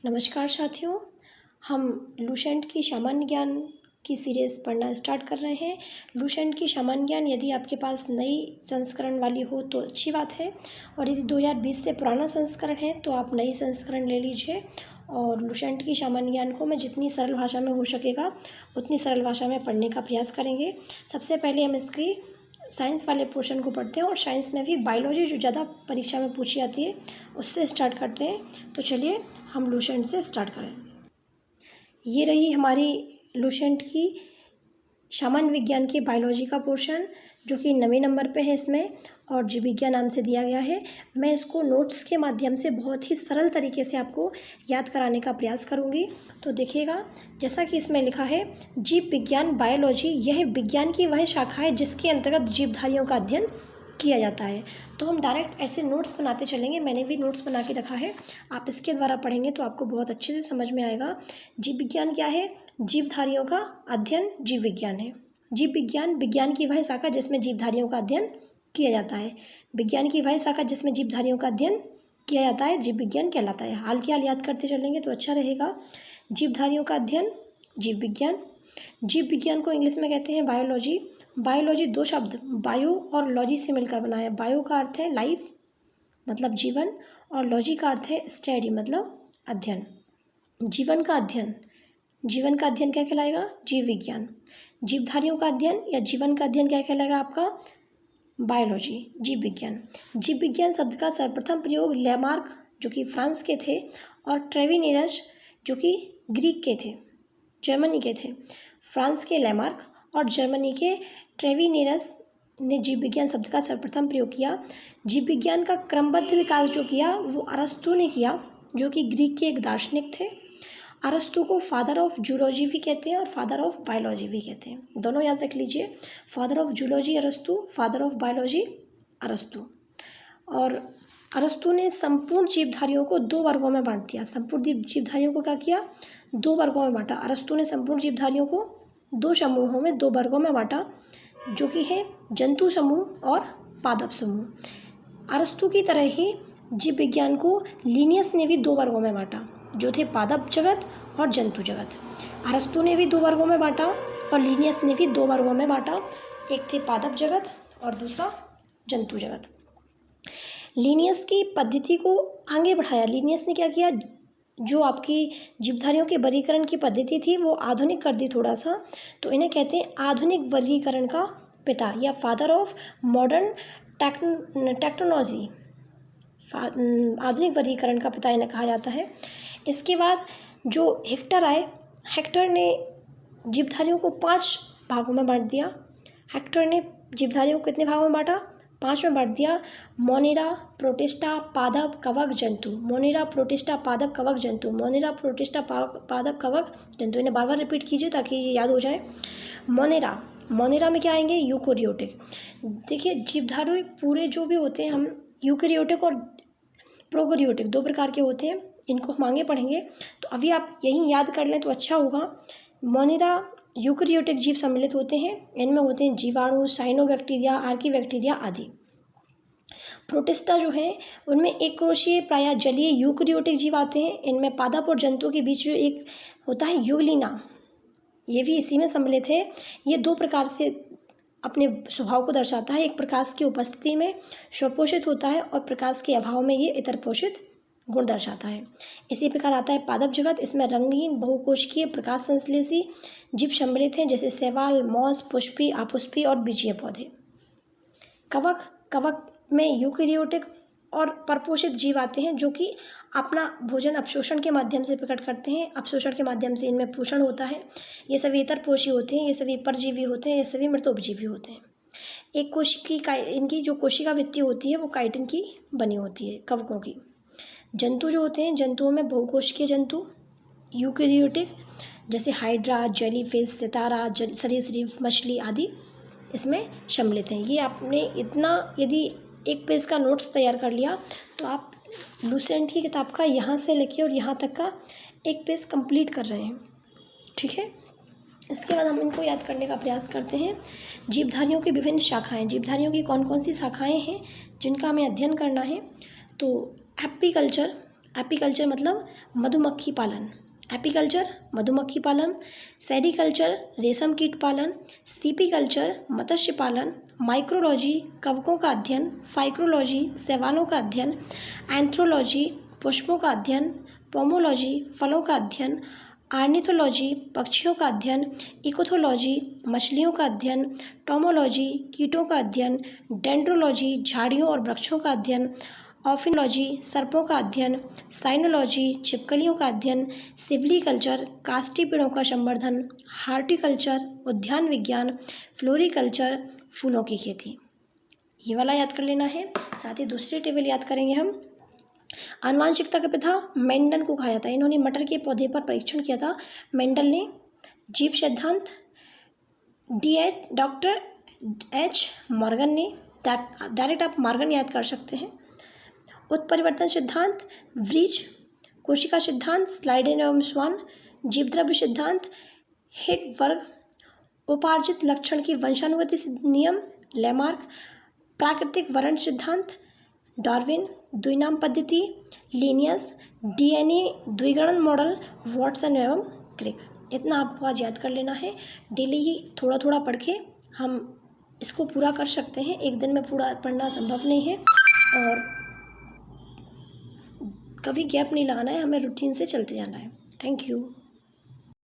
नमस्कार साथियों, हम लुसेंट की सामान्य ज्ञान की सीरीज़ पढ़ना स्टार्ट कर रहे हैं। लुसेंट की सामान्य ज्ञान यदि आपके पास नई संस्करण वाली हो तो अच्छी बात है, और यदि 2020 से पुराना संस्करण है तो आप नई संस्करण ले लीजिए। और लुसेंट की सामान्य ज्ञान को मैं जितनी सरल भाषा में हो सकेगा उतनी सरल भाषा में पढ़ने का प्रयास करेंगे। सबसे पहले हम इसकी साइंस वाले पोर्शन को पढ़ते हैं, और साइंस में भी बायोलॉजी जो ज़्यादा परीक्षा में पूछी जाती है उससे स्टार्ट करते हैं। तो चलिए हम लुसेंट से स्टार्ट करें। ये रही हमारी लुसेंट की सामान्य विज्ञान की बायोलॉजी का पोर्शन, जो कि 9वें नंबर पे है इसमें, और जीव विज्ञान नाम से दिया गया है। मैं इसको नोट्स के माध्यम से बहुत ही सरल तरीके से आपको याद कराने का प्रयास करूँगी। तो देखिएगा, जैसा कि इसमें लिखा है, जीव विज्ञान बायोलॉजी यह विज्ञान की वह शाखा है जिसके अंतर्गत जीवधारियों का अध्ययन किया जाता है। तो हम डायरेक्ट ऐसे नोट्स बनाते चलेंगे। मैंने भी नोट्स बना के रखा है, आप इसके द्वारा पढ़ेंगे तो आपको बहुत अच्छे से समझ में आएगा। जीव विज्ञान क्या है? जीवधारियों का अध्ययन जीव विज्ञान है। जीव विज्ञान विज्ञान की वह शाखा जिसमें जीवधारियों का अध्ययन किया जाता है। विज्ञान की वह शाखा जिसमें जीवधारियों का अध्ययन किया जाता है जीव विज्ञान कहलाता है। हाल के हाल याद करते चलेंगे तो अच्छा रहेगा। जीवधारियों का अध्ययन जीव विज्ञान। जीव विज्ञान को इंग्लिश में कहते हैं बायोलॉजी। बायोलॉजी दो शब्द बायो और लॉजी से मिलकर बना है। बायो का अर्थ है लाइफ मतलब जीवन, और लॉजी का अर्थ है स्टडी मतलब अध्ययन। जीवन का अध्ययन, जीवन का अध्ययन क्या कहलाएगा? जीव विज्ञान। जीवधारियों का अध्ययन या जीवन का अध्ययन क्या कहलाएगा आपका? बायोलॉजी, जीव विज्ञान। जीव विज्ञान शब्द का सर्वप्रथम प्रयोग लेमार्क जो कि फ्रांस के थे, और ट्रेविनेरस जो कि ग्रीक के थे, जर्मनी के थे। फ्रांस के लेमार्क और जर्मनी के ट्रेविनेरस ने जीव विज्ञान शब्द का सर्वप्रथम प्रयोग किया। जीव विज्ञान का क्रमबद्ध विकास जो किया वो अरस्तु ने किया, जो कि ग्रीक के एक दार्शनिक थे। अरस्तु को फादर ऑफ जूलॉजी भी कहते हैं और फादर ऑफ बायोलॉजी भी कहते हैं, दोनों याद रख लीजिए। फादर ऑफ जूलॉजी अरस्तु, फादर ऑफ बायोलॉजी अरस्तु। और अरस्तु ने संपूर्ण जीवधारियों को दो वर्गों में बांट दिया। संपूर्ण जीवधारियों को क्या किया? दो वर्गों में बांटा। अरस्तु ने संपूर्ण जीवधारियों को दो समूहों में, दो वर्गों में बांटा, जो कि है जंतु समूह और पादप समूह। अरस्तु की तरह ही जीव विज्ञान को लिनियस ने भी दो वर्गों में बांटा, जो थे पादप जगत और जंतु जगत। अरस्तु ने भी दो वर्गों में बांटा और लिनियस ने भी दो वर्गों में बांटा। एक थे पादप जगत और दूसरा जंतु जगत। लिनियस की पद्धति को आगे बढ़ाया। लिनियस ने क्या किया? जो आपकी जीवधारियों के वर्गीकरण की पद्धति थी वो आधुनिक कर दी थोड़ा सा, तो इन्हें कहते हैं आधुनिक वर्गीकरण का पिता या फादर ऑफ मॉडर्न टेक्नोलॉजी। आधुनिक वर्गीकरण का पिता इन्हें कहा जाता है। इसके बाद जो हेक्टर आए, हेक्टर ने जीवधारियों को 5 भागों में बांट दिया। हेक्टर ने जीवधारियों को कितने भागों में बांटा? 5 में बांट दिया। मोनेरा, प्रोटिस्टा, पादप, कवक, जंतु। मोनेरा, प्रोटिस्टा, पादप, कवक, जंतु। मोनेरा, प्रोटिस्टा, पादप, कवक, जंतु। इन्हें बार बार रिपीट कीजिए ताकि ये याद हो जाए। मोनेरा, मोनेरा में क्या आएंगे? यूकोरियोटिक। देखिए, जीवधारी पूरे जो भी होते हैं, हम यूकेरियोटिक और प्रोकैरियोटिक दो प्रकार के होते हैं, इनको हम आगे पढ़ेंगे। तो अभी आप यही याद कर लें तो अच्छा होगा। मोनेरा यूकेरियोटिक जीव सम्मिलित होते हैं। इनमें होते हैं जीवाणु, साइनोबैक्टीरिया, आर्कीबैक्टीरिया आदि। प्रोटिस्टा जो है उनमें एक कोशीय प्रायः जलीय यूकेरियोटिक जीव आते हैं। इनमें पादप और जंतु के बीच जो एक होता है यूग्लिना, ये भी इसी में सम्मिलित है। ये दो प्रकार से अपने स्वभाव को दर्शाता है। एक प्रकाश की उपस्थिति में स्वपोषित होता है और प्रकाश के अभाव में ये इतर पोषित गुण दर्शाता है। इसी प्रकार आता है पादप जगत। इसमें रंगीन बहुकोशिकीय प्रकाश संश्लेषी जीव सम्मिलित हैं, जैसे शैवाल, मॉस, पुष्पी, अपुष्पी और बीजीय पौधे। कवक, कवक में यूकेरियोटिक और परपोषित जीव आते हैं, जो कि अपना भोजन अपशोषण के माध्यम से प्रकट करते हैं। अपशोषण के माध्यम से इनमें पोषण होता है। ये सभी इतरपोषी होते हैं, ये सभी परजीवी होते हैं, ये सभी मृतोपजीवी होते हैं। एक कोशिकी का इनकी जो कोशिका वृत्ति होती है वो काइटिन की बनी होती है, कवकों की। जंतु जो होते हैं, जंतुओं में बहुकोशिकीय जंतु यूकेरियोटिक, जैसे हाइड्रा, जेलीफिश, सितारा, सरीसृप, मछली आदि इसमें सम्मिलित हैं। ये आपने इतना यदि एक पेज का नोट्स तैयार कर लिया तो आप लुसेंट की किताब का यहाँ से लेके और यहाँ तक का एक पेज कंप्लीट कर रहे हैं, ठीक है। इसके बाद हम इनको याद करने का प्रयास करते हैं। जीवधारियों की विभिन्न शाखाएं। जीवधारियों की कौन कौन सी शाखाएं हैं जिनका हमें अध्ययन करना है? तो एपीकल्चर, एपीकल्चर मतलब मधुमक्खी पालन, एपीकल्चर मधुमक्खी पालन, सेरीकल्चर रेशम कीट पालन, सीपीकल्चर मत्स्य पालन, माइक्रोलॉजी कवकों का अध्ययन, फाइक्रोलॉजी शैवालों का अध्ययन, एंथ्रोलॉजी पुष्पों का अध्ययन, पोमोलॉजी फलों का अध्ययन, आर्निथोलॉजी पक्षियों का अध्ययन, इकोथोलॉजी मछलियों का अध्ययन, टोमोलॉजी कीटों का अध्ययन, डेंड्रोलॉजी झाड़ियों और वृक्षों का अध्ययन, ऑफिनोलॉजी सर्पों का अध्ययन, साइनोलॉजी छिपकलियों का अध्ययन, सिल्वीकल्चर काष्ठी पेड़ों का संवर्धन, हार्टिकल्चर उद्यान विज्ञान, फ्लोरिकल्चर फूलों की खेती। ये वाला याद कर लेना है। साथ ही दूसरी टेबल याद करेंगे हम। आनुवांशिकता के पिता मेंडल को कहा जाता है। इन्होंने मटर के पौधे पर परीक्षण किया था। मेंडल ने जीव सिद्धांत, डॉक्टर एच मॉर्गन ने, डायरेक्ट आप मॉर्गन याद कर सकते हैं। उत्परिवर्तन सिद्धांत व्रीज, कोशिका सिद्धांत स्लाइडेन एवं स्वान, जीवद्रव्य सिद्धांत हिटवर्ग, उपार्जित लक्षण की वंशानुगति नियम लेमार्क, प्राकृतिक वर्ण सिद्धांत डार्विन, द्विनाम पद्धति लिनियस, डीएनए द्विगणन मॉडल वॉटसन एवं क्रिक। इतना आपको आज याद कर लेना है। डेली ही थोड़ा थोड़ा पढ़ के हम इसको पूरा कर सकते हैं। एक दिन में पूरा पढ़ना संभव नहीं है और कभी गैप नहीं लगाना है, हमें रूटीन से चलते जाना है। Thank you.